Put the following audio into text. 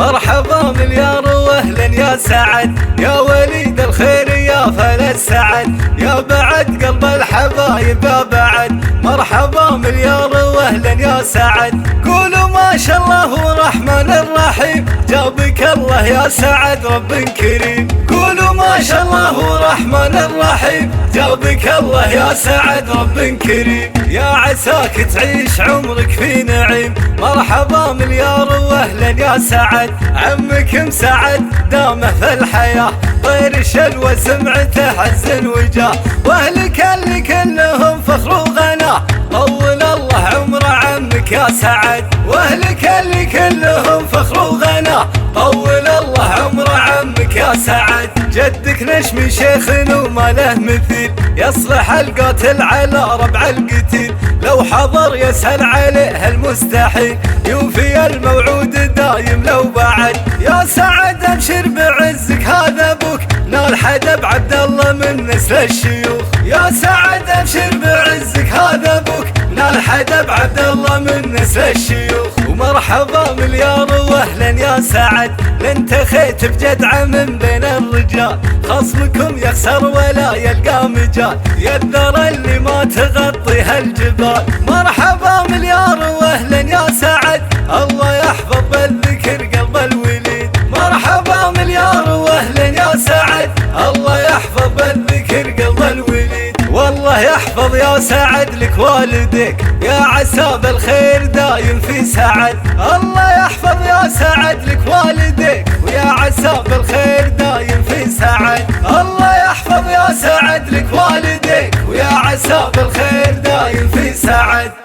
مرحبا مليار واهلا يا سعد، يا وليد الخير يا فل السعد، يا بعد قلب الحبايب يا بعد. مرحبا مليار واهلا يا سعد، قولوا ما شاء الله الرحمن الرحيم، جابك الله يا سعد رب كريم. قولوا ما شاء الله الرحمن الرحيم، جابك الله يا سعد رب كريم. يا عساك تعيش عمرك في نعيم، مرحبا مليار واهلا يا سعد، عمك مسعد دامه في الحياة، طير شلوى سمعته حزن وجاه، واهلك اللي كلهم فخر وغنى، طول الله عمر عمك يا سعد، واهلك اللي كلهم فخر وغنى، طول الله عمر عمك يا سعد. جدك نشمي شيخ وما له مثيل، يصلح القاتل على ربع القتيل، لو حضر يسهل عليه المستحيل، يوفي الموعود دايم لو بعد. يا سعد ابشر بعزك هذا ابوك، نال حدب عبد الله من نسل الشيوخ. يا سعد ابشر بعزك هذا ابوك، نال حدب عبد الله من نسل الشيوخ. ومرحبا مليار واهلا يا سعد، لانتخيت بجدعة من بين الرجال، خصمكم يخسر ولا يلقى مجال، يا الذرى اللي ما تغطيها الجبال. مرحبا مليار واهلا يا سعد، الله يحفظ بالذكر قلب الوليد. مرحبا مليار واهلا يا سعد، الله يحفظ بالذكر قلب الوليد. والله يحفظ يا سعد لك والديك، يا عسى بالخير دايم في سعد. الله يحفظ يا سعد لك والديك، ويا عسى بالخير دايم في سعد. الله يحفظ يا سعد لك والديك، ويا عسى بالخير دايم في سعد.